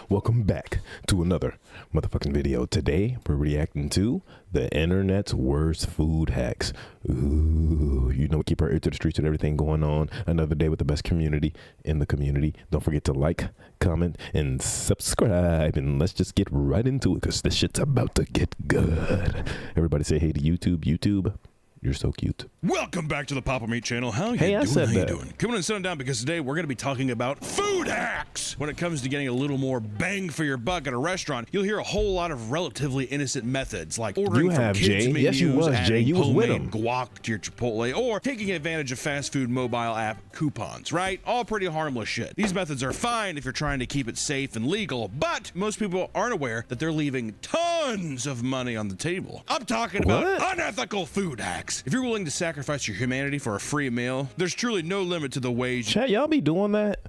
welcome back to another motherfucking video. Today we're reacting to the internet's worst food hacks. Ooh, you know, keep our ear to the streets and everything going on. Another day with the best community in the community. Don't forget to like, comment, and subscribe, and let's just get right into it because this shit's about to get good. Everybody say hey to YouTube. You're so cute. Welcome back to the Papa Meat channel. How you doing? How you doing? Come on and sit down because today we're going to be talking about food hacks. When it comes to getting a little more bang for your buck at a restaurant, you'll hear a whole lot of relatively innocent methods like ordering from kids' menus, yes, you was, Jay. You was with them. Guac to your Chipotle, or taking advantage of fast food mobile app coupons, right? All pretty harmless shit. These methods are fine if you're trying to keep it safe and legal, but most people aren't aware that they're leaving tons of money on the table. I'm talking about unethical food hacks. If you're willing to sacrifice your humanity for a free meal, there's truly no limit to the ways. Chat, y'all be doing that?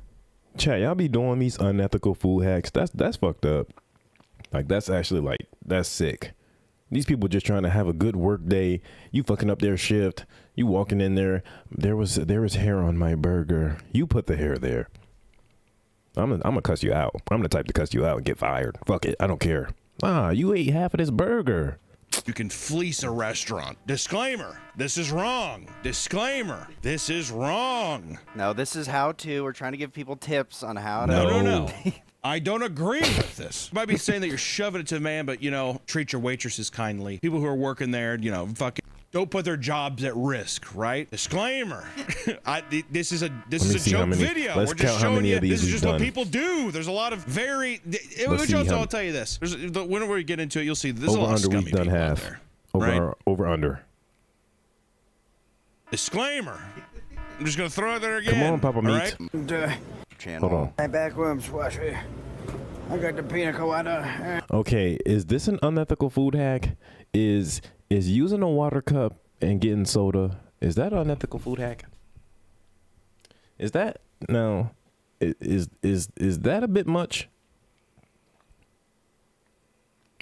Chat, y'all be doing these unethical food hacks? That's fucked up. Like, that's actually, like, that's sick. These people just trying to have a good work day. You fucking up their shift. You walking in there. There was hair on my burger. You put the hair there. I'm gonna cuss you out. I'm the type to cuss you out and get fired. Fuck it. I don't care. You ate half of this burger. You can fleece a restaurant. Disclaimer, this is wrong. Disclaimer, this is wrong. No, this is how to. We're trying to give people tips on how to. No. I don't agree with this. You might be saying that you're shoving it to the man, but, you know, treat your waitresses kindly. People who are working there, you know, fucking don't put their jobs at risk, right? Disclaimer. This is a joke video. We're just showing you this is just what people do. There's a lot of I'll tell you this. When we get into it, you'll see there's a lot of scummy people out there. Over under. Disclaimer. I'm just gonna throw it there again. Come on, Papa Meat. Right? Channel. Hold on. My back room's washy. I got the pina colada. Okay, is this an unethical food hack? Is using a water cup and getting soda, is that an unethical food hack? Is that is that a bit much?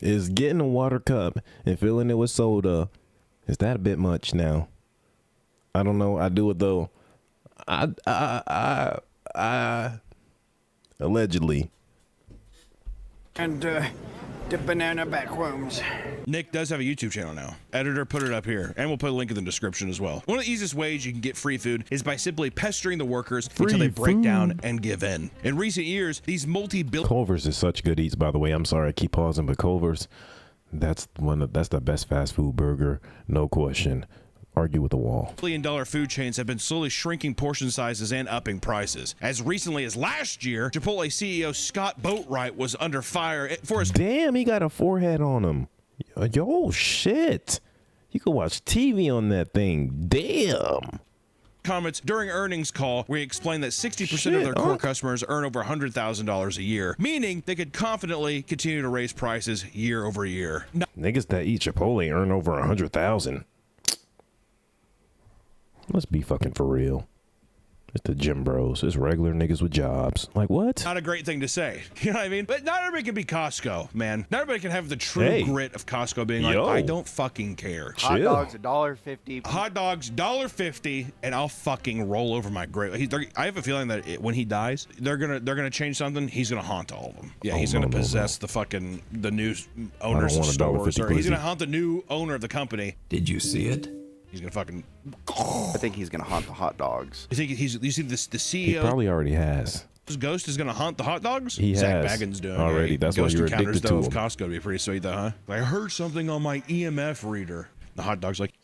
Is getting a water cup and filling it with soda, is that a bit much now? I don't know. I do it though. I allegedly. And the banana back rooms. Nick does have a YouTube channel now. Editor, put it up here, and we'll put a link in the description as well. One of the easiest ways you can get free food is by simply pestering the workers until they break down and give in. In recent years, these Culver's is such good eats, by the way. I'm sorry I keep pausing, but Culver's, that's the best fast food burger, no question. Argue with the wall. Billion-dollar food chains have been slowly shrinking portion sizes and upping prices. As recently as last year, Chipotle CEO Scott Boatwright was under fire for his— Damn, he got a forehead on him. Yo, shit. You can watch TV on that thing. Damn. Comments during earnings call where he explained that 60% of their core customers earn over $100,000 a year, meaning they could confidently continue to raise prices year over year. Niggas that eat Chipotle earn over 100,000. Let's be fucking for real. It's the gym bros. It's regular niggas with jobs. Like, what? Not a great thing to say. You know what I mean? But not everybody can be Costco, man. Not everybody can have the true grit of Costco being like, I don't fucking care. Hot dogs, $1.50. Hot dogs, $1.50, and I'll fucking roll over my grave. I have a feeling that when he dies, they're gonna change something. He's gonna haunt all of them. Yeah, he's gonna possess the new owners of stores, or he's gonna haunt the new owner of the company. Did you see it? He's gonna fucking. I think he's gonna haunt the hot dogs. You think you see the CEO? He probably already has. His ghost is gonna haunt the hot dogs. He Zach has Baggins doing already. That's why you're addicted to him. Costco would be pretty sweet, though, huh? I heard something on my EMF reader. The hot dog's like,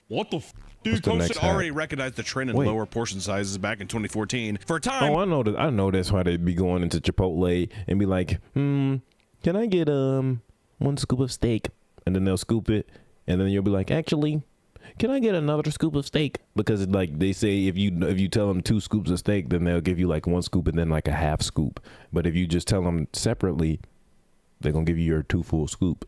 what the f? Dude, Coast already recognized the trend in lower portion sizes back in 2014. For a time. Oh, I know that's why they'd be going into Chipotle and be like, can I get 1 scoop of steak? And then they'll scoop it, and then you'll be like, actually, can I get another scoop of steak? Because like they say, if you tell them 2 scoops of steak, then they'll give you like 1 scoop and then like a half scoop. But if you just tell them separately, they're gonna give you your 2 full scoop.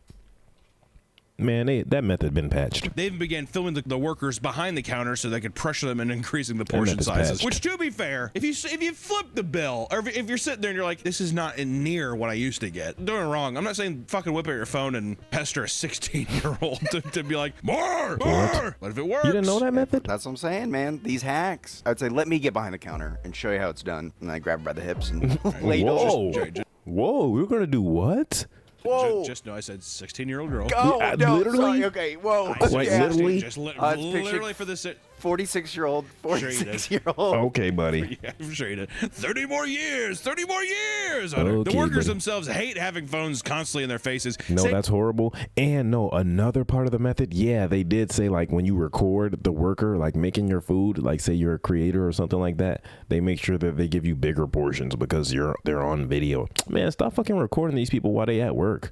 Man, that method been patched. They even began filming the workers behind the counter so they could pressure them and increasing the portion sizes. Which, to be fair, if you flip the bill, or if you're sitting there and you're like, this is not near what I used to get, doing it wrong. I'm not saying fucking whip out your phone and pester a 16-year-old to be like, more. But if it works, you didn't know that method? That's what I'm saying, man. These hacks. I'd say, let me get behind the counter and show you how it's done. And I grab her by the hips and lay Whoa. Whoa, we're gonna do what? Whoa. Just know I said 16-year-old girl. Oh, no, literally? sorry. Okay, whoa. Quite literally? Just It's literally pictured- for this. 46-year-old, Sure you did. 46-year-old. Okay, buddy. Yeah, I'm sure you did. 30 more years. 30 more years. The Okay, workers buddy. themselves hate having phones constantly in their faces. No, that's horrible. And no, another part of the method, yeah, they did say like when you record the worker like making your food, like say you're a creator or something like that, they make sure that they give you bigger portions because they're on video. Man, stop fucking recording these people while they at work.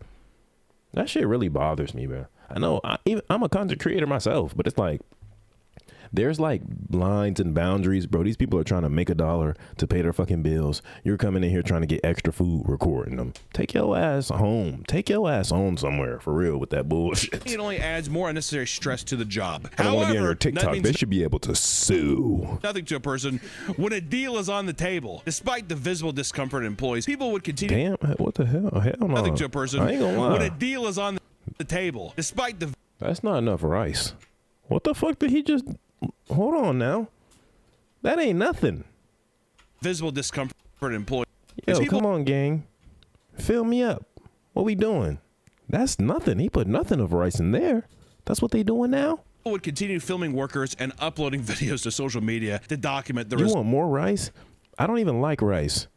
That shit really bothers me, man. I know I'm a content creator myself, but it's like there's like lines and boundaries, bro. These people are trying to make $1 to pay their fucking bills. You're coming in here trying to get extra food recording them. Take your ass home. Take your ass home somewhere for real with that bullshit. It only adds more unnecessary stress to the job. I don't want to be on your that TikTok. means They should be able to sue. nothing to a person when a deal is on the table. Despite the visible discomfort in employees, people would continue. Damn, what the hell? Hell no. Nothing to a person I ain't gonna lie. when a deal is on the table. Despite the That's not enough rice. What the fuck did he just... Hold on now. That ain't nothing. visible discomfort in employees. Yo, people come on, gang. Fill me up. What we doing? That's nothing. He put nothing of rice in there. That's what they doing now? would continue filming workers and uploading videos to social media to document the You want more rice? I don't even like rice.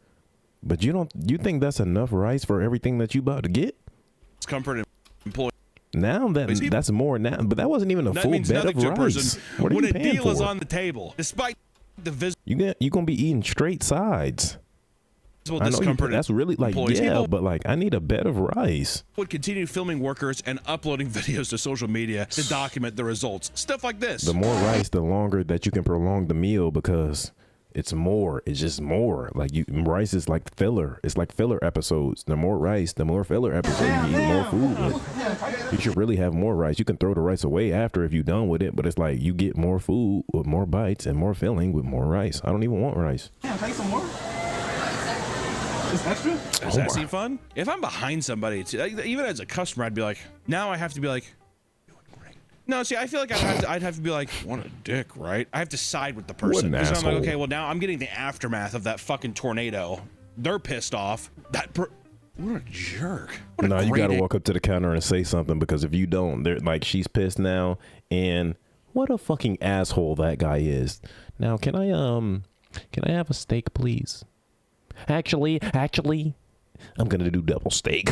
But you think that's enough rice for everything that you about to get? discomfort in employees. Now that's more now, but that wasn't even a That full means bed nothing of to a rice. person What are when you a paying deal is for? on the table. Despite the visible You gonna be eating straight sides. I know discomfort, that's really like employees. yeah, People but like I need a bed of rice. would continue filming workers and uploading videos to social media to document the results. Stuff like this. The more rice, the longer that you can prolong the meal because it's more. It's just more. Like rice is like filler. It's like filler episodes. The more rice, the more filler episodes. You eat more food with. You should really have more rice. You can throw the rice away after if you're done with it, but it's like you get more food with more bites and more filling with more rice. I don't even want rice. Yeah, take some more. It's extra? Does that seem fun? If I'm behind somebody, even as a customer, I'd be like, now I have to be like, doing great. No, see, I feel like I'd have to be like, what a dick, right? I have to side with the person. an Because I'm like, asshole. okay, well, now I'm getting the aftermath of that fucking tornado. They're pissed off. What a jerk. What a No, you great gotta walk up to the counter and say something because if you don't, they're like she's pissed now. And what a fucking asshole that guy is. Now, can I have a steak, please? Actually, I'm gonna do double steak.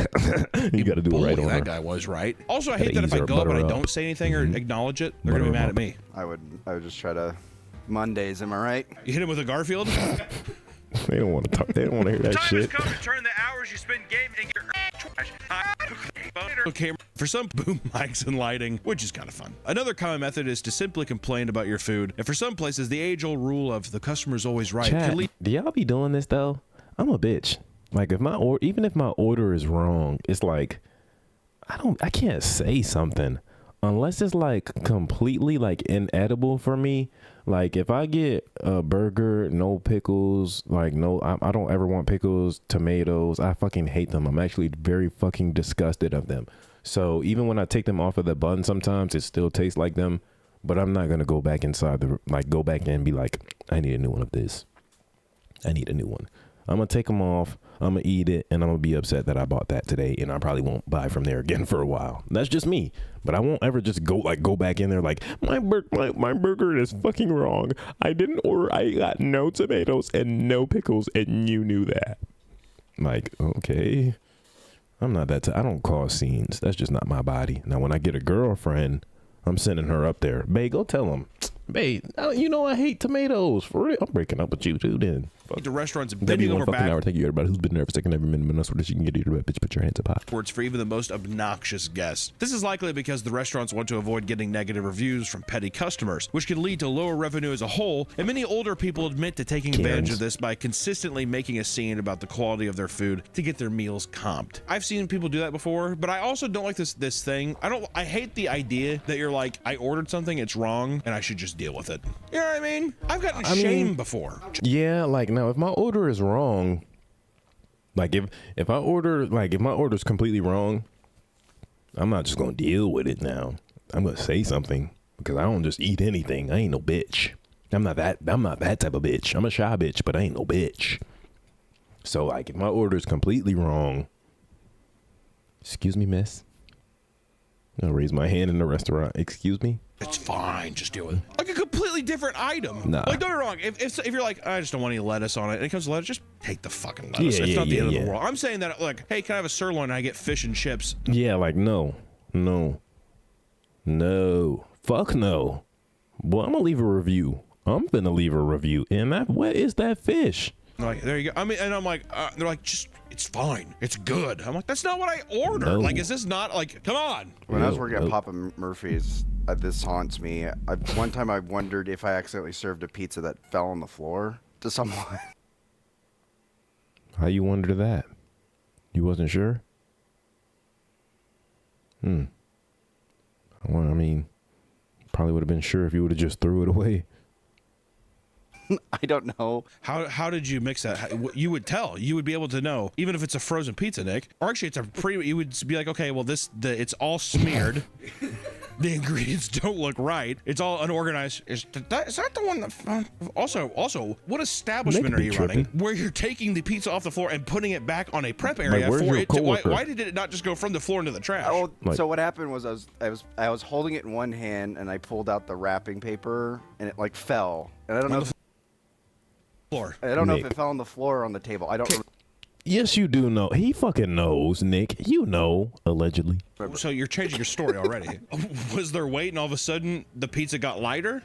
You gotta do it right Bully, on that her. guy was right. Also, I hate Gotta that if I ease her, go up and butter I up. don't say anything or acknowledge it, they're gonna be Butter mad up. at me. I would just try to Mondays, am I right? You hit him with a Garfield? They don't want to talk. They don't want to hear that Time shit. has come to turn the hours you spend gaming in your trash. Okay, for some boom mics and lighting, which is kind of fun. Another common method is to simply complain about your food. And for some places, the age-old rule of the customer's always right Chat, can lead do y'all be doing this though? I'm a bitch. Like even if my order is wrong, it's like I can't say something unless it's like completely like inedible for me. Like if I get a burger, no pickles, like no, I don't ever want pickles, tomatoes. I fucking hate them. I'm actually very fucking disgusted of them. So even when I take them off of the bun, sometimes it still tastes like them. But I'm not gonna go back inside go back and be like, I need a new one of this. I need a new one. I'm gonna take them off. I'm gonna eat it, and I'm gonna be upset that I bought that today, and I probably won't buy from there again for a while. That's just me. But I won't ever just go back in there like my burger is fucking wrong. I didn't order. I got no tomatoes and no pickles, and you knew that. Like, okay, I'm not that. I don't cause scenes. That's just not my body. Now, when I get a girlfriend, I'm sending her up there. Babe, go tell him. Babe, you know I hate tomatoes. For real, I'm breaking up with you too. Then. to restaurants and That'd be bending one over fucking hour. backwards Thank you, everybody who's been there for a second every minute. And that's what you can get here. Bitch, put your hands up high. for even the most obnoxious guests. This is likely because the restaurants want to avoid getting negative reviews from petty customers, which can lead to lower revenue as a whole, and many older people admit to taking advantage of this by consistently making a scene about the quality of their food to get their meals comped. I've seen people do that before, but I also don't like this thing. I hate the idea that you're like, I ordered something, it's wrong, and I should just deal with it. You know what I mean? I've gotten shamed before. Yeah, like now if my order is wrong, like if my order's completely wrong, I'm not just gonna deal with it now. I'm gonna say something because I don't just eat anything. I ain't no bitch. I'm not that type of bitch. I'm a shy bitch, but I ain't no bitch. So like if my order is completely wrong, excuse me, miss. I'll raise my hand in the restaurant. Excuse me. It's fine. Just deal with it. Like a completely different item. Nah. Like, don't get me wrong. If you're like, I just don't want any lettuce on it, and it comes to lettuce, just take the fucking lettuce. Yeah, It's not the end of yeah. the world. I'm saying that, like, hey, can I have a sirloin and I get fish and chips? Yeah, like no. Fuck no. Well, I'm gonna leave a review. I'm gonna leave a review. And what is that fish? Like, there you go. I mean, and I'm like, they're like, just, it's fine. It's good. I'm like, that's not what I ordered. No. Like, is this not, like, come on. When I was No, working no. at Papa Murphy's, this haunts me. One time I wondered if I accidentally served a pizza that fell on the floor to someone. How you wonder that? You wasn't sure? Well, I mean, probably would have been sure if you would have just threw it away. I don't know. How did you mix that? You would tell. You would be able to know, even if it's a frozen pizza, Nick. Or actually, it's a you would be like, okay, well, it's all smeared. The ingredients don't look right. It's all unorganized. Is that the one that? Also, what establishment Nick are be you tripping. running where you're taking the pizza off the floor and putting it back on a prep area where's for your it? Why coworker? did it not just go from the floor into the trash? Oh, Like- so what happened was I was holding it in one hand and I pulled out the wrapping paper and it like fell. And I don't know if Floor. if Nick. it fell on the floor or on the table. I don't remember. Yes, you do know. He fucking knows, Nick. You know, allegedly. So you're changing your story already. Was there weight and all of a sudden the pizza got lighter?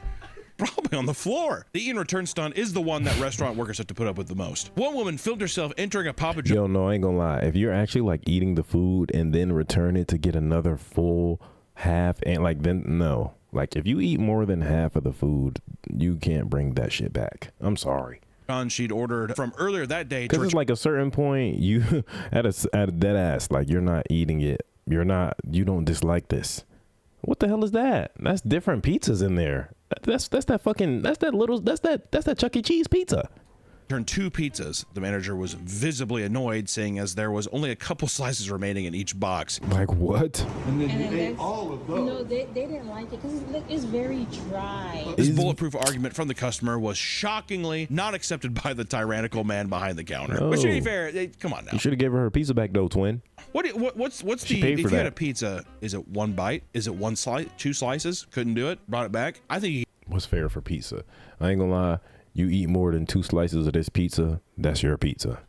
Probably on the floor. The eat and return stunt is the one that restaurant workers have to put up with the most. One woman filmed herself entering a Papa John's. Yo, no, I ain't gonna lie. If you're actually like eating the food and then return it to get another full half, and like then no. Like if you eat more than half of the food, you can't bring that shit back. I'm sorry. She'd ordered from earlier that day. Because it's like a certain point, you at a dead ass, like you're not eating it. You don't dislike this. What the hell is that? That's different pizzas in there. That's that Chuck E. Cheese pizza. Turned 2 pizzas. The manager was visibly annoyed, saying as there was only a couple slices remaining in each box. Like what? And then all of those. No, they didn't like it because it's very dry. This bulletproof argument from the customer was shockingly not accepted by the tyrannical man behind the counter. No. Which, to be fair, come on now. You should have gave her pizza back though, twin. What's She the paid if for you had that. a pizza? Is it one bite? Is it one slice? 2 slices? Couldn't do it. Brought it back. I think you What's fair for pizza? I ain't gonna lie. You eat more than 2 slices of this pizza, that's your pizza.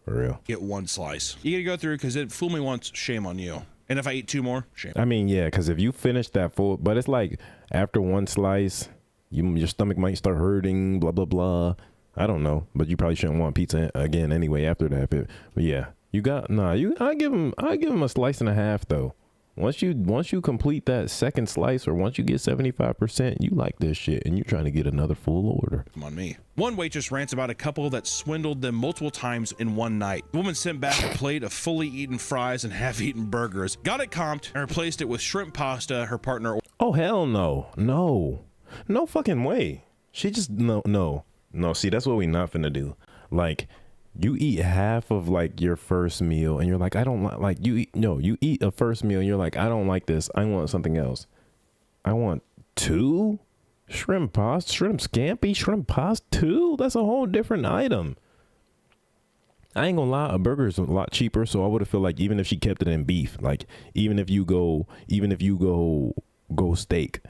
For real. get 1 slice. You gotta go through because it fooled me once. Shame on you. And if I eat 2 more, shame. I mean, yeah, because if you finish that full, but it's like after 1 slice, your stomach might start hurting, blah, blah, blah. I don't know, but you probably shouldn't want pizza again anyway after that. But yeah, I give him a slice and a half though. Once you complete that second slice or once you get 75%, you like this shit and you're trying to get another full order. Come on me. One waitress rants about a couple that swindled them multiple times in one night. The woman sent back a plate of fully eaten fries and half-eaten burgers, got it comped, and replaced it with shrimp pasta her partner. Oh, hell no. No fucking way. She just, no. See, that's what we not finna do. Like, you eat half of like your first meal and you're like, I don't like you eat a first meal and you're like, I don't like this. I want something else. I want 2 shrimp pasta, shrimp scampi, shrimp pasta 2. That's a whole different item. I ain't gonna lie, a burger is a lot cheaper, so I would have felt like even if she kept it in beef, like even if you go steak,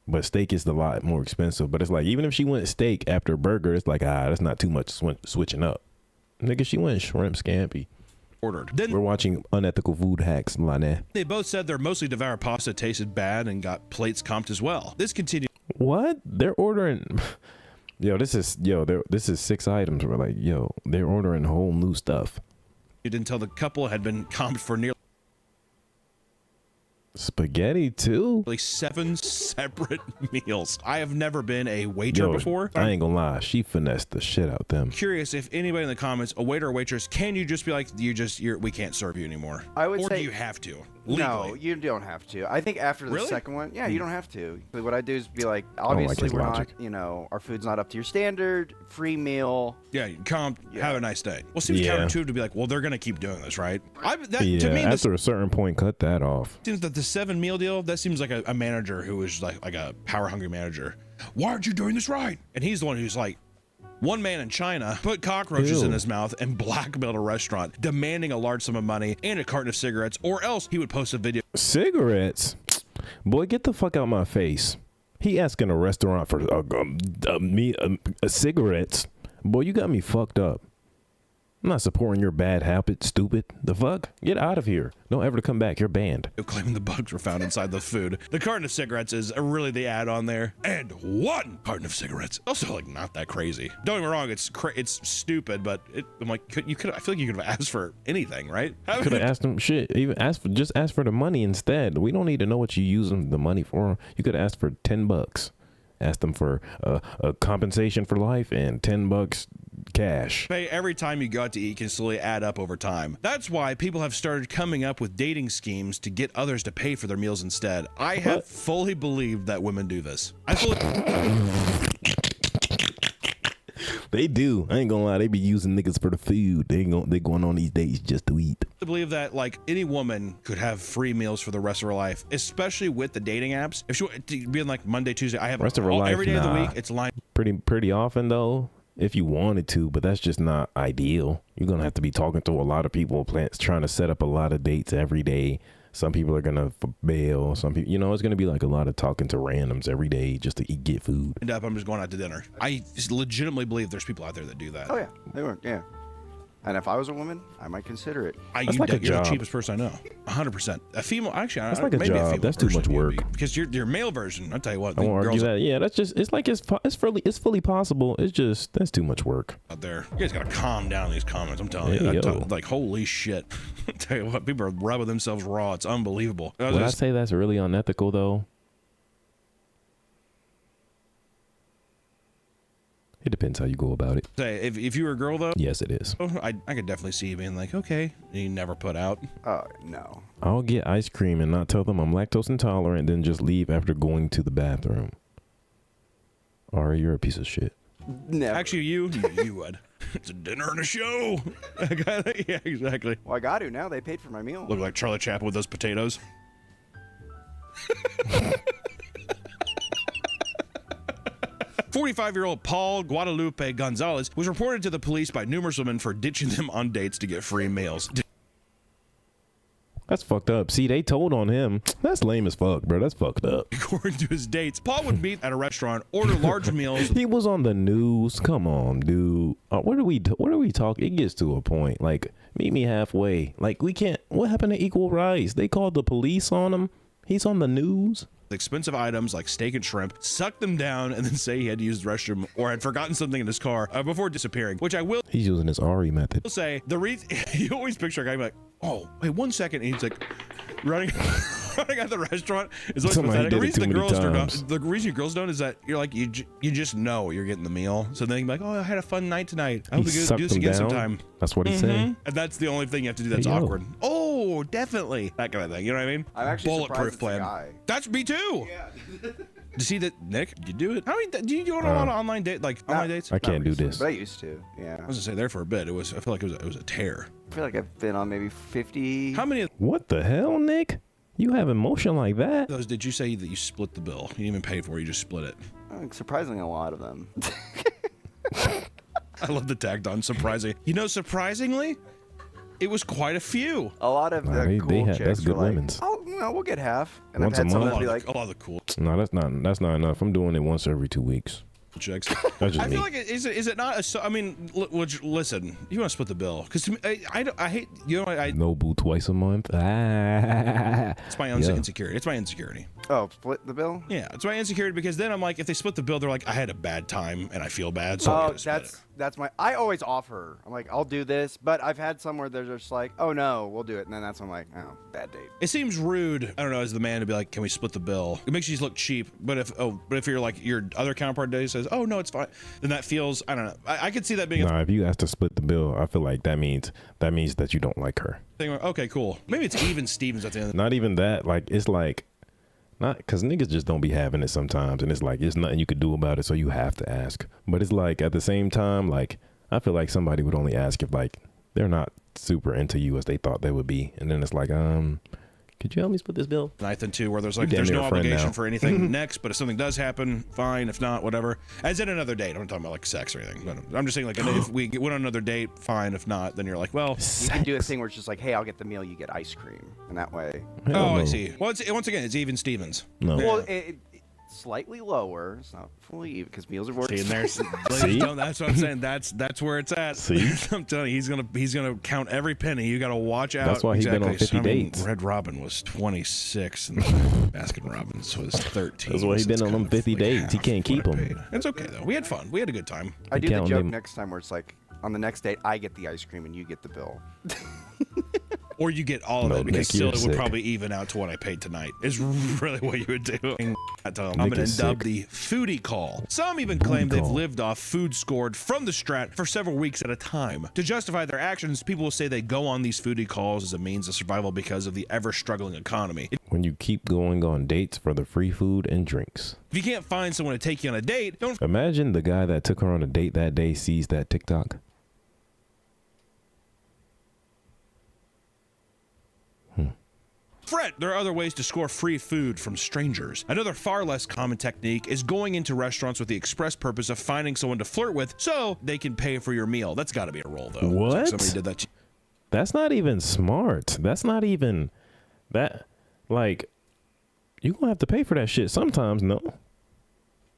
but steak is a lot more expensive. But it's like even if she went steak after burger, it's like that's not too much switching up. Nigga, she went shrimp scampi. Ordered. Then We're watching unethical food hacks, Lana. they both said their mostly devoured pasta tasted bad and got plates comped as well. This continued What? They're ordering. This is 6 items. We're like, they're ordering whole new stuff. until the couple had been comped for nearly Spaghetti too? 7 separate meals. I have never been a waiter before. I ain't gonna lie, she finessed the shit out them. Curious if anybody in the comments, a waiter or waitress, can you just be like, we can't serve you anymore? I would or say- do you have to? No, Legally? you don't have to. I think after the Really? second one, yeah, you don't have to. But what I do is be like, like obviously his we're logic. not, our food's not up to your standard. Free meal. Yeah, you comp, Yeah. have a nice day. Well, seems Yeah. counterintuitive to be like, well, they're going to keep doing this, right? To Yeah, me, this after a certain point, cut that off. seems that the 7 meal deal, that seems like a manager who is like a power hungry manager. Why aren't you doing this right? And he's the one who's like, One man in China put cockroaches Ew. in his mouth and blackmailed a restaurant, demanding a large sum of money and a carton of cigarettes, or else he would post a video. Cigarettes? Boy, get the fuck out my face. He asking a restaurant for cigarettes. Boy, you got me fucked up. I'm not supporting your bad habit, stupid. The fuck? Get out of here. Don't ever come back. You're banned. Claiming the bugs were found inside the food. The carton of cigarettes is really the add on there. And 1 carton of cigarettes. Also, like, not that crazy. Don't get me wrong, it's stupid, but I'm like, I feel like you could have asked for anything, right? Could have asked him shit. Even just ask for the money instead. We don't need to know what you using the money for. You could have asked for $10. Asked them for a compensation for life and $10 cash. Pay every time you go out to eat can slowly add up over time. That's why people have started coming up with dating schemes to get others to pay for their meals instead. I have fully believed that women do this. They do. I ain't gonna lie. They be using niggas for the food. They going on these dates just to eat. I believe that like any woman could have free meals for the rest of her life, especially with the dating apps. If she being like Monday, Tuesday, I have rest of her life, every day of the week. It's line. Pretty often though. If you wanted to, but that's just not ideal. You're gonna have to be talking to a lot of people, trying to set up a lot of dates every day. Some people are gonna bail. Some people, it's gonna be like a lot of talking to randoms every day just to get food. End up, I'm just going out to dinner. I just legitimately believe there's people out there that do that. Oh yeah, they were. Yeah. And if I was a woman, I might consider it. That's like a you're job. the cheapest person I know. 100%. A female, actually, that's like a job. That's too much work. Because your male version, I'll tell you what. I won't argue that. Yeah, that's just. It's like it's fully possible. It's just that's too much work out there. You guys gotta calm down in these comments. I'm telling you. Like holy shit. I tell you what, people are rubbing themselves raw. It's unbelievable. Would I say that's really unethical though? It depends how you go about it. Say, if you were a girl though, yes, it is. I could definitely see you being like, okay, and you never put out. Oh no. I'll get ice cream and not tell them I'm lactose intolerant, then just leave after going to the bathroom. Ari, you're a piece of shit. Never. Actually, you would. It's a dinner and a show. Yeah, exactly. Well, I got to now. They paid for my meal. Look like Charlie Chaplin with those potatoes. 45-year-old Paul Guadalupe Gonzalez was reported to the police by numerous women for ditching them on dates to get free meals. That's fucked up. See, they told on him. That's lame as fuck, bro. That's fucked up. According to his dates, Paul would meet at a restaurant, order large meals. He was on the news. Come on, dude. What are we talking? It gets to a point. Like, meet me halfway. Like, we can't. What happened to equal rights? They called the police on him. He's on the news. Expensive items like steak and shrimp, suck them down, and then say he had to use the restroom or had forgotten something in his car before disappearing, which I will. He's using his Ari method. Say the reason you always picture a guy like, oh, wait 1 second, and he's like running out the restaurant is always pathetic. The reason girls don't is that you're like you just know you're getting the meal, so then you're like, oh, I had a fun night tonight. I hope we do this again sometime. That's what he said. And that's the only thing you have to do that's awkward. Oh, definitely that kind of thing. You know what I mean? I'm actually bulletproof plan. That's me too. Yeah. To see that, Nick, you do it. How many? Do you go on a lot of online online dates? I can't do this. But I used to. Yeah. I was gonna say there for a bit. I feel like it was a tear. I feel like I've been on maybe 50. How many of What the hell, Nick? You have emotion like that? those did you say that you split the bill? You didn't even pay for it. You just split it. Surprisingly, a lot of them. I love the tagged on surprising. Surprisingly, it was quite a few. A lot of the cool chicks that's good were like, women's. oh, no, we'll get half. And Once I've had a month? someone be like, a lot of the cool No, that's not enough. I'm doing it once every 2 weeks. chicks. That's just I me. feel like is it not? I mean, listen, you want to split the bill because I hate Nobu twice a month. It's my insecurity. It's my insecurity. oh, split the bill? Yeah, it's my insecurity because then I'm like, if they split the bill, they're like, I had a bad time and I feel bad. So I'm Oh, gonna split it. that's my. I always offer. I'm like, I'll do this, but I've had some where they're just like, oh no, we'll do it, and then that's when I'm like, oh, bad date. It seems rude, I don't know, as the man to be like, can we split the bill? It makes you look cheap. But if you're like your other counterpart says, oh no, it's fine, then that feels, I don't know. I could see that being Nah, if you ask to split the bill, I feel like that means that you don't like her. a thing. Where, okay, cool. Maybe it's even Stevens at the end. Not even that. Like, it's like, not because niggas just don't be having it sometimes, and it's like it's nothing you could do about it, so you have to ask. But it's like at the same time, like I feel like somebody would only ask if like they're not super into you as they thought they would be, and then it's like, can Could you help me split this bill? Ninth and 2, where there's like You're damn there's no near a friend obligation now. for anything next, but if something does happen, fine. If not, whatever. As in another date. I'm not talking about like sex or anything. But I'm just saying like if we went on another date, fine. If not, then you're like, well. You can do a thing where it's just like, hey, I'll get the meal, you get ice cream, and that way. Oh, I see. Well, once again, it's even Stevens. No. Well, slightly lower. It's not fully even because meals are more. See, and there's, See? that's what I'm saying. That's where it's at. See? I'm telling you, he's gonna count every penny. You got to watch out. That's why he's been on 50 dates. Red Robin was 26 and Baskin Robbins was 13. That's why he's been on them 50 dates. He can't keep them. It's okay though. We had fun. We had a good time. I do the counting joke them. next time where it's like, on the next date, I get the ice cream and you get the bill. Or you get all of No, it because Nick, you're still it would sick. probably even out to what I paid tonight. Is really what you would do. I'm Nick gonna is dub sick. the foodie call. Some even claim they've call. lived off food scored from the Strat for several weeks at a time. To justify their actions, people will say they go on these foodie calls as a means of survival because of the ever-struggling economy. When you keep going on dates for the free food and drinks. If you can't find someone to take you on a date, don't Imagine the guy that took her on a date that day sees that TikTok. fret. There are other ways to score free food from strangers. Another far less common technique is going into restaurants with the express purpose of finding someone to flirt with so they can pay for your meal. That's got to be a role, though. What? Somebody did that. That's not even smart. That's not even that. Like, you gonna have to pay for that shit sometimes. No.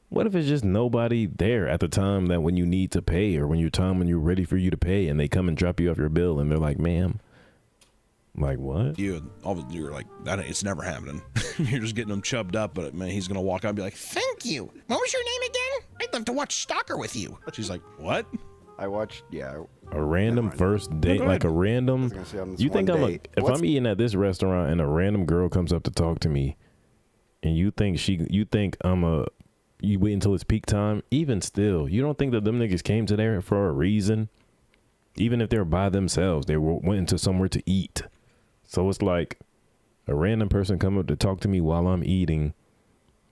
What if it's just nobody there at the time that when you need to pay or when you're ready for you to pay and they come and drop you off your bill and they're like, ma'am. Like what? You're like, it's never happening. You're just getting them chubbed up, but man, he's gonna walk out and be like, "Thank you. What was your name again? I'd love to watch Stalker with you." She's like, "What?" I watched, yeah. A random first date, go like a ahead. random. gonna say on this You think one I'm date. if What's- I'm eating at this restaurant and a random girl comes up to talk to me, and you think you wait until it's peak time? Even still, you don't think that them niggas came to there for a reason? Even if they're by themselves, they went into somewhere to eat. So it's like a random person come up to talk to me while I'm eating.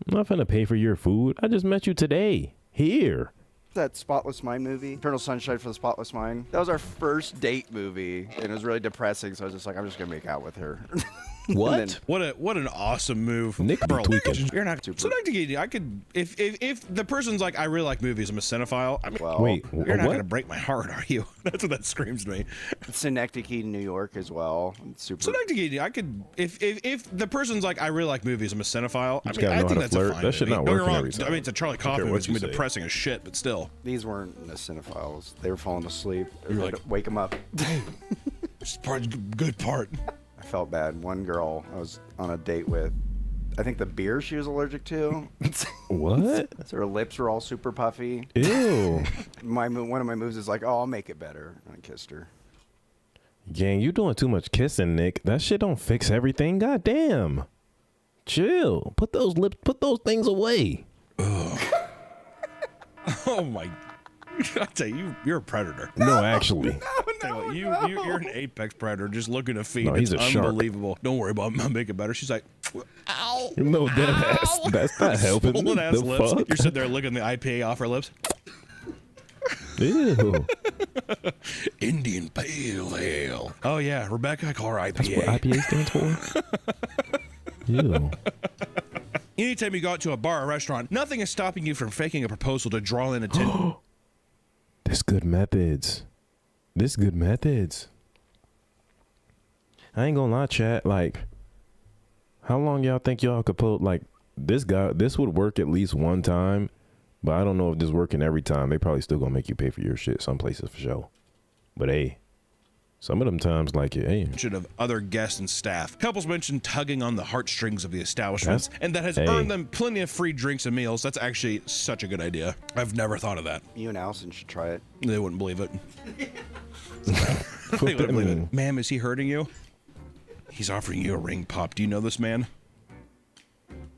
I'm not finna pay for your food. I just met you today here. That Spotless Mind movie, Eternal Sunshine for the Spotless Mind. That was our first date movie, and it was really depressing. So I was just like, I'm just gonna make out with her. What? And then- What an awesome move. Nick be Bro, tweaking. you're not super. So I could if the person's like, I really like movies, I'm a cinephile. I mean, well, Wait, you're not what? gonna break my heart, are you? That's what that screams to me. Synecdoche, New York, as well. It's super. So I could if the person's like, I really like movies, I'm a cinephile. I just mean, gotta I know think how to that's a flirt. fine That shit movie. not Don't get me working wrong. every time. I mean, it's a Charlie Kaufman care movie. what It's gonna you be say. depressing as shit, but still. These weren't the cinephiles. They were falling asleep. You're I like- had to wake them up. It's part good part. I felt bad. One girl I was on a date with, I think the beer she was allergic to. What? So her lips were all super puffy. Ew. One of my moves is like, oh, I'll make it better. And I kissed her. Gang, you doing too much kissing, Nick. That shit don't fix everything. God damn. Chill. Put those things away. Oh my! I tell you, you're a predator. No, actually. Tell you what, you're an apex predator just looking to feed. No, he's it's a shark. unbelievable. Don't worry about it. I'll make it better. She's like, ow. No, dead ass. That's not helping. Swollen ass The lips. fuck? You're sitting there licking the IPA off her lips. Ew. Indian Pale Ale. Oh yeah, Rebecca, I call her IPA. That's what IPA stands for? Ew. Anytime you go out to a bar or restaurant, nothing is stopping you from faking a proposal to draw in attention. This good methods. I ain't gonna lie, chat. Like, how long y'all think y'all could put, like, this would work at least one time, but I don't know if this working every time. They probably still gonna make you pay for your shit some places for sure. But hey, some of them times, like, hey, Of other guests and staff. Couples mentioned tugging on the heartstrings of the establishments, That's- and that has hey. earned them plenty of free drinks and meals. That's actually such a good idea. I've never thought of that. You and Allison should try it. They wouldn't believe it. They that wouldn't believe mean? it. Ma'am, is he hurting you? He's offering you a ring pop. Do you know this man?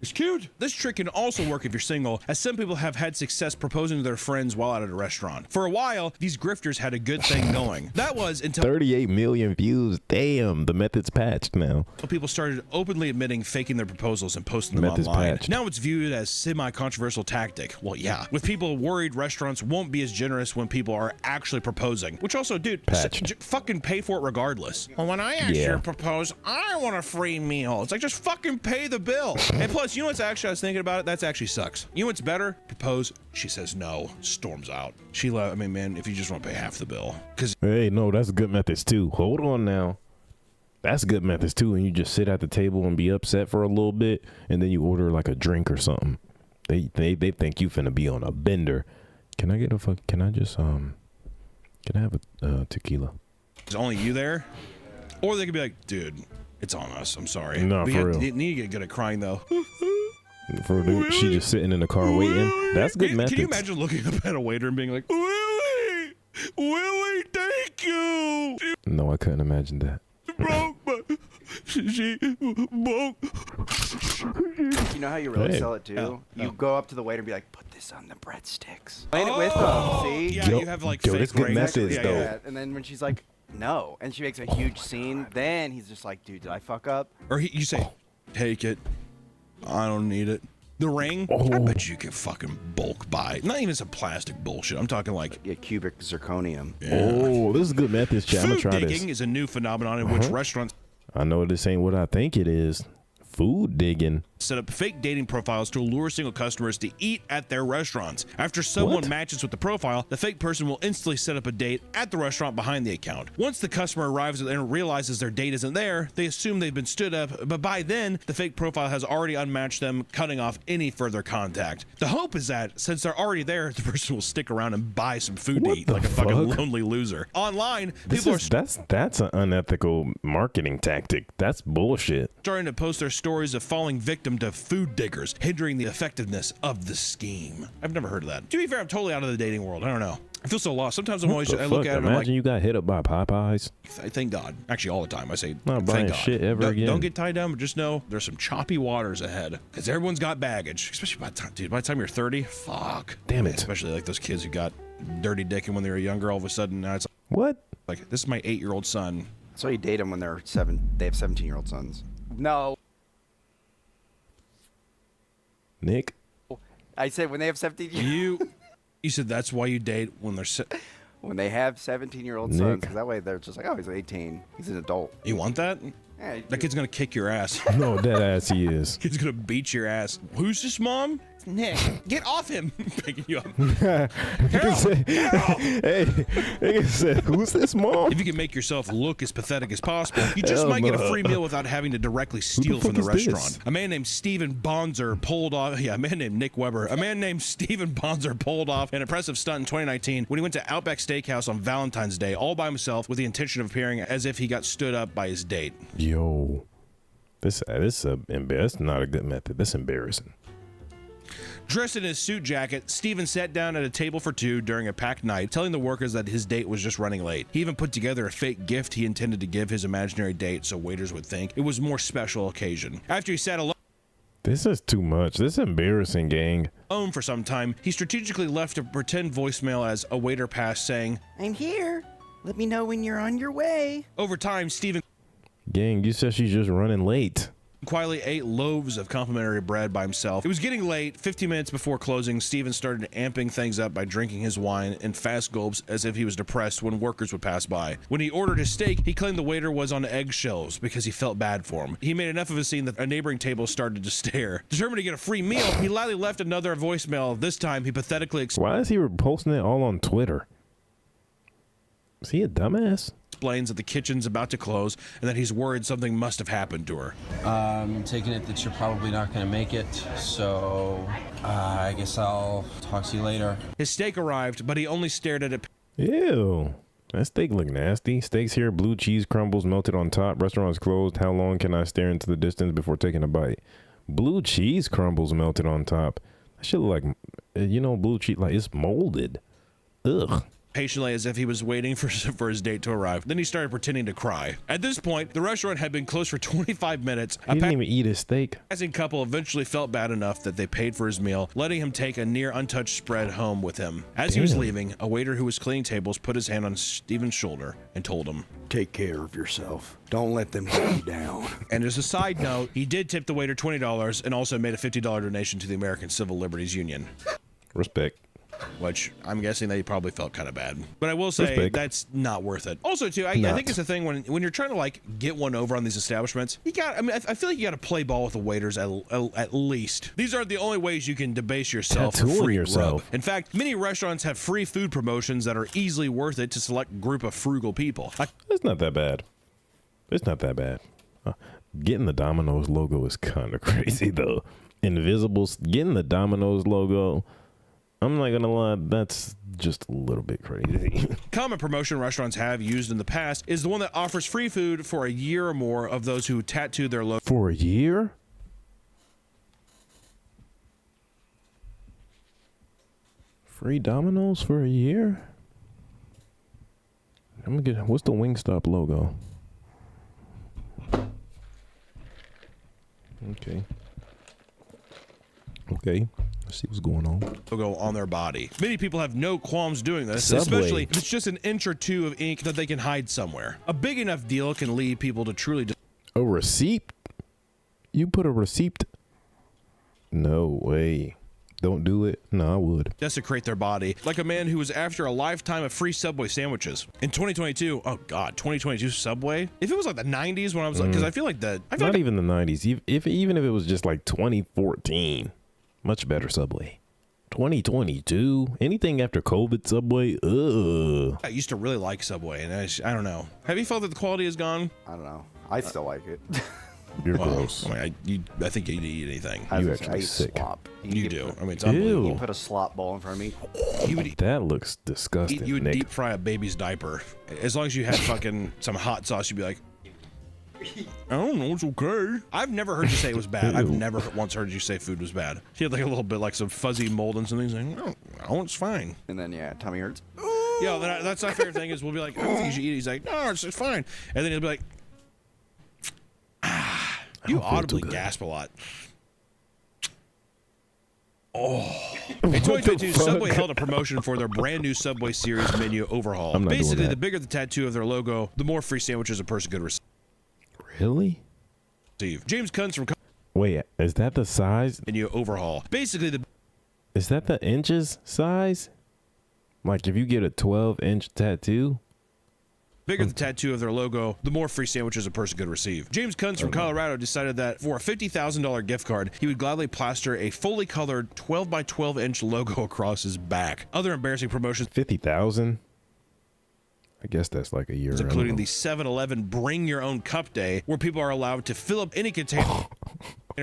It's cute. This trick can also work if you're single, as some people have had success proposing to their friends while out at a restaurant. For a while, these grifters had a good thing going. That was until 38 million views. Damn, the method's patched now. people started openly admitting faking their proposals and posting them Method's online. patched. Now it's viewed as semi-controversial tactic. Well, yeah, with people worried restaurants won't be as generous when people are actually proposing. Which also, dude, fucking pay for it regardless. Well, when I ask you to propose, I want a free meal. It's like, just fucking pay the bill. And plus, you know what's actually, I was thinking about it, that's actually sucks. You know what's better? Propose. She says no, storms out. I mean, man, if you just want to pay half the bill. Because Hey, no, that's good methods too. Hold on now. That's good methods too. And you just sit at the table and be upset for a little bit, and then you order like a drink or something. They think you finna be on a bender. Can I get a can I have a tequila? is only you there? Or they could be like, dude, it's on us. I'm sorry. No, but for real. You need to get good at crying, though. For dude, she just sitting in the car waiting. That's good methods. Can you imagine looking up at a waiter and being like, Willie, thank you. No, I couldn't imagine that. She broke. You know how you really Hey. sell it too? Oh. You go up to the waiter and be like, put this on the breadsticks. Plain it with them, see? Yeah, Yo, you have like yo, fake that's good rings. methods, Yeah, though. yeah. Yeah, and then when she's like, no, and she makes a huge scene, then he's just like, dude, did I fuck up? Or you say, take it. I don't need it. The ring, I bet you could fucking bulk buy. Not even some plastic bullshit. I'm talking like Yeah, cubic zirconium. Oh, this is good methods, chat. I'm gonna food try digging this. is a new phenomenon in which restaurants I know this ain't what I think it is. Food digging. set up fake dating profiles to lure single customers to eat at their restaurants. After someone What? matches with the profile, the fake person will instantly set up a date at the restaurant behind the account. Once the customer arrives and realizes their date isn't there, they assume they've been stood up, but by then, the fake profile has already unmatched them, cutting off any further contact. The hope is that, since they're already there, the person will stick around and buy some food What to eat the like a fucking fuck? lonely loser. Online, This people are is that's an unethical marketing tactic. That's bullshit. starting to post their stories of falling victim to food diggers, hindering the effectiveness of the scheme. I've never heard of that. To be fair, I'm totally out of the dating world. I don't know. I feel so lost. Sometimes I What the look fuck? at it and I'm like, Imagine you got hit up by Popeyes. thank God. Actually, all the time I say, Not thank buying God. shit ever don't, again. Don't get tied down, but just know there's some choppy waters ahead. Because everyone's got baggage, especially by the time you're 30. Fuck. Damn it. Especially like those kids who got dirty dicking when they were younger. All of a sudden, now it's What? like, this is my 8-year-old son. So you date them when they're 7. They have 17-year-old sons. No, Nick? I said when they have 17. You said that's why you date when they're When they have 17-year-old Nick. sons, because that way they're just like, oh, he's 18. He's an adult. You want that? Yeah, That kid's gonna kick your ass. No, dead ass he is. Kid's gonna beat your ass. Who's this, mom? Nick, get off him. Picking you up. Hey, nigga said, who's this mom? If you can make yourself look as pathetic as possible, you just Hell might get a no. free meal without having to directly steal from fuck the is this? restaurant. A man named Steven Bonzer pulled off, a man named Nick Weber. A man named Steven Bonzer pulled off an impressive stunt in 2019 when he went to Outback Steakhouse on Valentine's Day all by himself with the intention of appearing as if he got stood up by his date. Yo, that's not a good method. That's embarrassing. Dressed in his suit jacket, Steven sat down at a table for two during a packed night, telling the workers that his date was just running late. He even put together a fake gift he intended to give his imaginary date so waiters would think it was a more special occasion. After he sat alone This is too much. This is embarrassing, gang. for some time, he strategically left a pretend voicemail as a waiter passed, saying, I'm here. Let me know when you're on your way. over time, Steven Gang, you said she's just running late. quietly ate loaves of complimentary bread by himself. It was getting late. 15 minutes before closing, Steven started amping things up by drinking his wine in fast gulps as if he was depressed when workers would pass by. When he ordered his steak, he claimed the waiter was on eggshells because he felt bad for him. He made enough of a scene that a neighboring table started to stare. Determined to get a free meal, he loudly left another voicemail. This time, he pathetically Why is he posting it all on Twitter? Is he a dumbass? explains that the kitchen's about to close and that he's worried something must have happened to her. I'm taking it that you're probably not going to make it, so I guess I'll talk to you later. His steak arrived, but he only stared at it. Ew. That steak look nasty. Steaks here, blue cheese crumbles melted on top. Restaurant's closed. How long can I stare into the distance before taking a bite? Blue cheese crumbles melted on top. That shit look like, blue cheese, like it's molded. Ugh. patiently as if he was waiting for his date to arrive. Then he started pretending to cry. At this point, the restaurant had been closed for 25 minutes. He didn't even eat his steak. Passing couple eventually felt bad enough that they paid for his meal, letting him take a near untouched spread home with him. As he was leaving, a waiter who was cleaning tables put his hand on Steven's shoulder and told him, Take care of yourself. Don't let them get you down. and as a side note, he did tip the waiter $20 and also made a $50 donation to the American Civil Liberties Union. Respect. Which I'm guessing they probably felt kind of bad. But I will say Respect. that's not worth it. Also, too, I think it's a thing when you're trying to like get one over on these establishments, I feel like you got to play ball with the waiters at least. These aren't the only ways you can debase yourself for Tattooing free yourself. rub. In fact, many restaurants have free food promotions that are easily worth it to select group of frugal people. It's not that bad. It's not that bad. Getting the Domino's logo is kind of crazy though. Invisibles, getting the Domino's logo, I'm not gonna lie, that's just a little bit crazy. Common promotion restaurants have used in the past is the one that offers free food for a year or more of those who tattoo their logo. For a year? Free Domino's for a year? I'm gonna get, what's the Wingstop logo? Okay. Let's see what's going on. Logo on their body. Many people have no qualms doing this, Subway. especially if it's just an inch or two of ink that they can hide somewhere. A big enough deal can lead people to truly A receipt? You put a receipt? No way. Don't do it. No, I would. desecrate their body, like a man who was after a lifetime of free Subway sandwiches. In 2022, oh God, 2022 Subway? If it was like the 90s when I was like, because I feel like Not even the 90s. Even if it was just like 2014. Much better Subway. 2022? Anything after COVID Subway? Ugh. I used to really like Subway, and I don't know. Have you felt that the quality is gone? I don't know. I still like it. You're Well, gross. I mean, I think you'd eat anything. I was You gonna say, actually I eat sick. slop. You do. I mean, it's Ew. unbelievable. You put a slop bowl in front of me. You would eat. That looks disgusting, You would Nick. deep fry a baby's diaper. As long as you had fucking some hot sauce, you'd be like, I don't know, it's okay. I've never heard you say it was bad. I've Ew. never once heard you say food was bad. She had like a little bit like some fuzzy mold and something. He's like, oh, it's fine. And then, yeah, tummy hurts. Yeah, that's our favorite thing is we'll be like, I don't think you should eat it. He's like, no, it's fine. And then he'll be like, you don't feel audibly too good. gasp a lot. Oh. In 2022, fuck? Subway held a promotion for their brand new Subway series menu overhaul. I'm not doing Basically, that. the bigger the tattoo of their logo, the more free sandwiches a person could Really? receive. James Kunz from Wait, is that the size? menu overhaul. Basically, the Is that the inches size? Like if you get a 12-inch tattoo? bigger the tattoo of their logo, the more free sandwiches a person could receive. James Kunz from Colorado decided that for a $50,000 gift card, he would gladly plaster a fully colored 12 by 12 inch logo across his back. Other embarrassing promotions 50,000? I guess that's like a year. I don't including know. the 7-Eleven Bring Your Own Cup Day, where people are allowed to fill up any container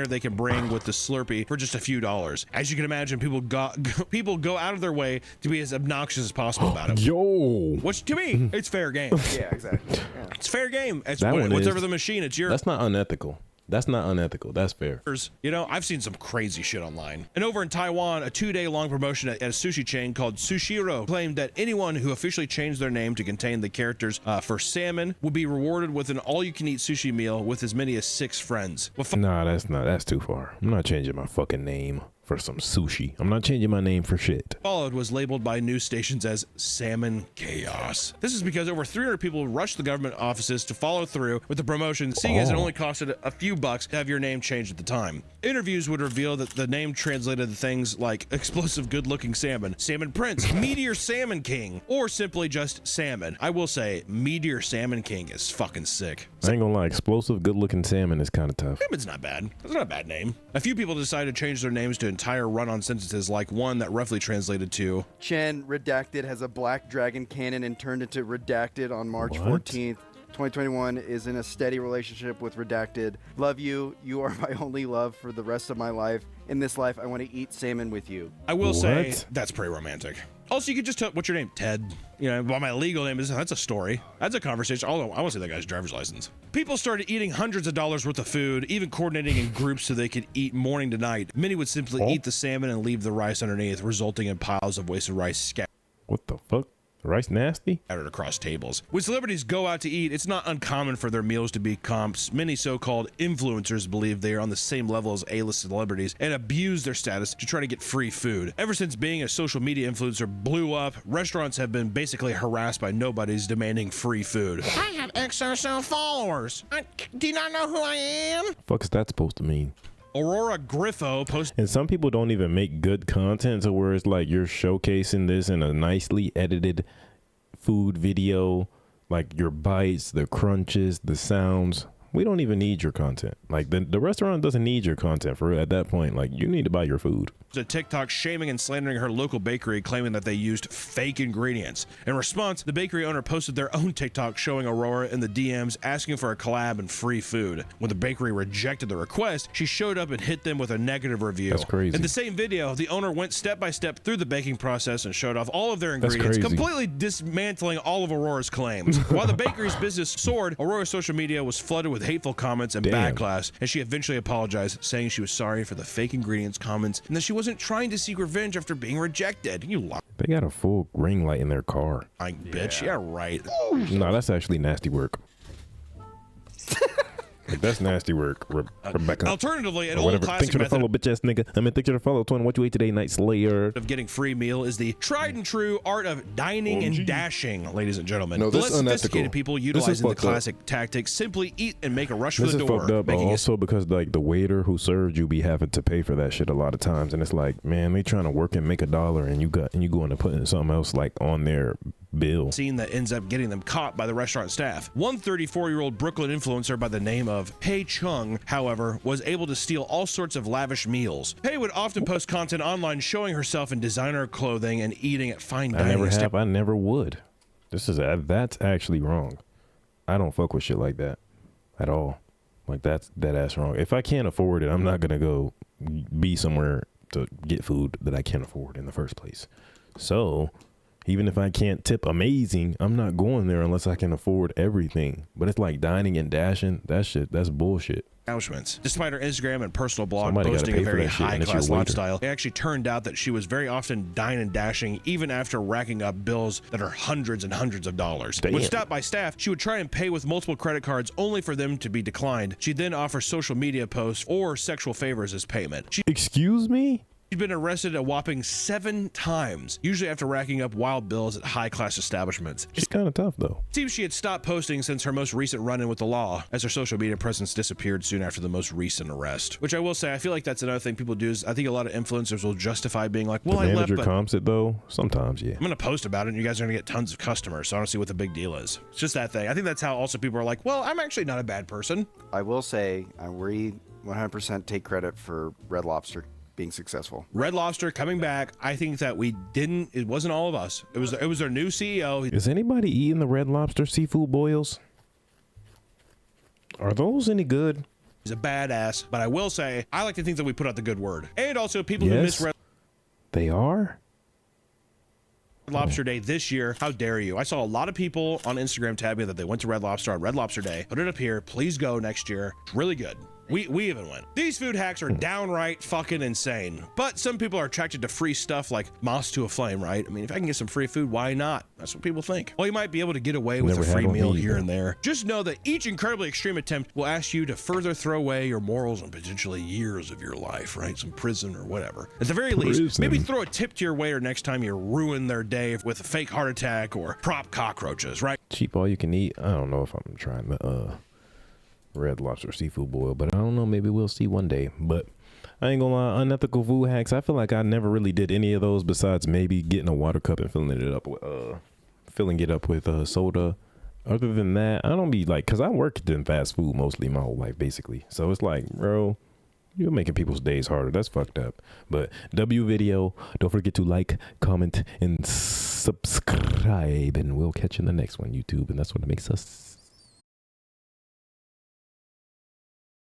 they can bring with the Slurpee for just a few dollars. As you can imagine, people go out of their way to be as obnoxious as possible about it. Yo! Which to me, it's fair game. Yeah, exactly. Yeah. It's fair game. It's That one whatever is. the machine, it's yours. That's not unethical. That's not unethical. That's fair. You know, I've seen some crazy shit online. And over in Taiwan, a 2-day-long promotion at a sushi chain called Sushiro claimed that anyone who officially changed their name to contain the characters for salmon would be rewarded with an all-you-can-eat sushi meal with as many as 6 friends. Well, Nah, that's too far. I'm not changing my fucking name for some sushi. I'm not changing my name for shit. followed was labeled by news stations as salmon chaos. This is because over 300 people rushed the government offices to follow through with the promotion, seeing as it only costed a few bucks to have your name changed at the time. Interviews would reveal that the name translated to things like explosive good-looking salmon, salmon prince, meteor salmon king, or simply just salmon. I will say, meteor salmon king is fucking sick. I ain't gonna lie, explosive good-looking salmon is kind of tough. Salmon's not bad. That's not a bad name. A few people decided to change their names to entire run-on sentences, like one that roughly translated to Chen Redacted has a black dragon cannon and turned into Redacted on March What? 14th. 2021 is in a steady relationship with Redacted. Love you. You are my only love for the rest of my life. In this life, I want to eat salmon with you. I will say What? that's pretty romantic. Also, you could just tell what's your name, Ted. You know, well, my legal name is. That's a story. That's a conversation. Although I want to see that guy's driver's license. People started eating hundreds of dollars worth of food, even coordinating in groups so they could eat morning to night. Many would simply eat the salmon and leave the rice underneath, resulting in piles of wasted rice scattered What the fuck? Rice nasty? Scattered across tables. When celebrities go out to eat, it's not uncommon for their meals to be comps. Many so-called influencers believe they are on the same level as A-list celebrities and abuse their status to try to get free food. Ever since being a social media influencer blew up, restaurants have been basically harassed by nobodies demanding free food. I have XOXO followers. Do you not know who I am? Fuck's that supposed to mean? Aurora Griffo posted. And some people don't even make good content to where it's like you're showcasing this in a nicely edited food video, like your bites, the crunches, the sounds. We don't even need your content. Like the restaurant doesn't need your content for real at that point. Like you need to buy your food. A TikTok shaming and slandering her local bakery, claiming that they used fake ingredients. In response, the bakery owner posted their own TikTok showing Aurora in the DMs asking for a collab and free food. When the bakery rejected the request, she showed up and hit them with a negative review. That's crazy. In the same video, the owner went step by step through the baking process and showed off all of their ingredients, completely dismantling all of Aurora's claims. While the bakery's business soared, Aurora's social media was flooded with hateful comments and backlash, and she eventually apologized, saying she was sorry for the fake ingredients comments and that she wasn't trying to seek revenge after being rejected. You lie. They got a full ring light in their car. Bitch, yeah, right. No, that's actually nasty work. Like, that's nasty work, Rebecca. Alternatively, an or old whatever. classic Thanks for the method follow, bitch ass nigga. I mean, thanks for the follow. 20. What you ate today, Night Slayer? of getting free meal is the tried and true art of dining and dashing, ladies and gentlemen. No, The this less is unethical. sophisticated people utilizing the classic tactic simply eat and make a rush for This the is door. fucked up, making also because like the waiter who served you be having to pay for that shit a lot of times, and it's like, man, they trying to work and make $1, and you going to put in something else like on their bill. scene that ends up getting them caught by the restaurant staff. One 34-year-old Brooklyn influencer by the name of Pei Chung, however, was able to steal all sorts of lavish meals. Pei would often post content online showing herself in designer clothing and eating at fine dining. I never would. That's actually wrong. I don't fuck with shit like that at all. Like that's dead ass wrong. If I can't afford it, I'm not gonna go be somewhere to get food that I can't afford in the first place. So even if I can't tip amazing, I'm not going there unless I can afford everything. But it's like dining and dashing. That's bullshit. Despite her Instagram and personal blog Somebody gotta boasting pay a for very that shit, and it's your high-class waiter. lifestyle, it actually turned out that she was very often dining and dashing even after racking up bills that are hundreds and hundreds of dollars. Damn. When stopped by staff, she would try and pay with multiple credit cards only for them to be declined. She'd then offer social media posts or sexual favors as payment. Excuse me? She'd been arrested a whopping 7 times, usually after racking up wild bills at high-class establishments. It's kind of tough though. It seems she had stopped posting since her most recent run-in with the law, as her social media presence disappeared soon after the most recent arrest. Which I will say, I feel like that's another thing people do is I think a lot of influencers will justify being like, well, The I left, manager but comps it though. Sometimes, yeah. I'm going to post about it and you guys are going to get tons of customers, so I don't see what the big deal is. It's just that thing. I think that's how also people are like, well, I'm actually not a bad person. I will say, I really 100% take credit for Red Lobster being successful. Red Lobster coming back. I think that it wasn't all of us. It was their new CEO. Is anybody eating the Red Lobster seafood boils? Are those any good? He's a badass, but I will say, I like to think that we put out the good word. And also people who Yes. miss Red They are? Lobster Day this year. How dare you? I saw a lot of people on Instagram tag me that they went to Red Lobster on Red Lobster Day. Put it up here. Please go next year. It's really good. We even went. These food hacks are downright fucking insane. But some people are attracted to free stuff like moss to a flame, right? I mean, if I can get some free food, why not? That's what people think. Well, you might be able to get away with Never a free had one meal either. here and there. Just know that each incredibly extreme attempt will ask you to further throw away your morals and potentially years of your life, right? Some prison or whatever. At the very least, maybe throw a tip to your waiter next time you ruin their day with a fake heart attack or prop cockroaches, right? Cheap all you can eat. I don't know if I'm trying the Red Lobster seafood boil, but I don't know. Maybe we'll see one day. But I ain't gonna lie, unethical food hacks. I feel like I never really did any of those besides maybe getting a water cup and filling it up with soda. Other than that, I don't be like, cause I worked in fast food mostly my whole life, basically. So it's like, bro, you're making people's days harder. That's fucked up. But W video, don't forget to like, comment, and subscribe, and we'll catch you in the next one, YouTube. And that's what makes us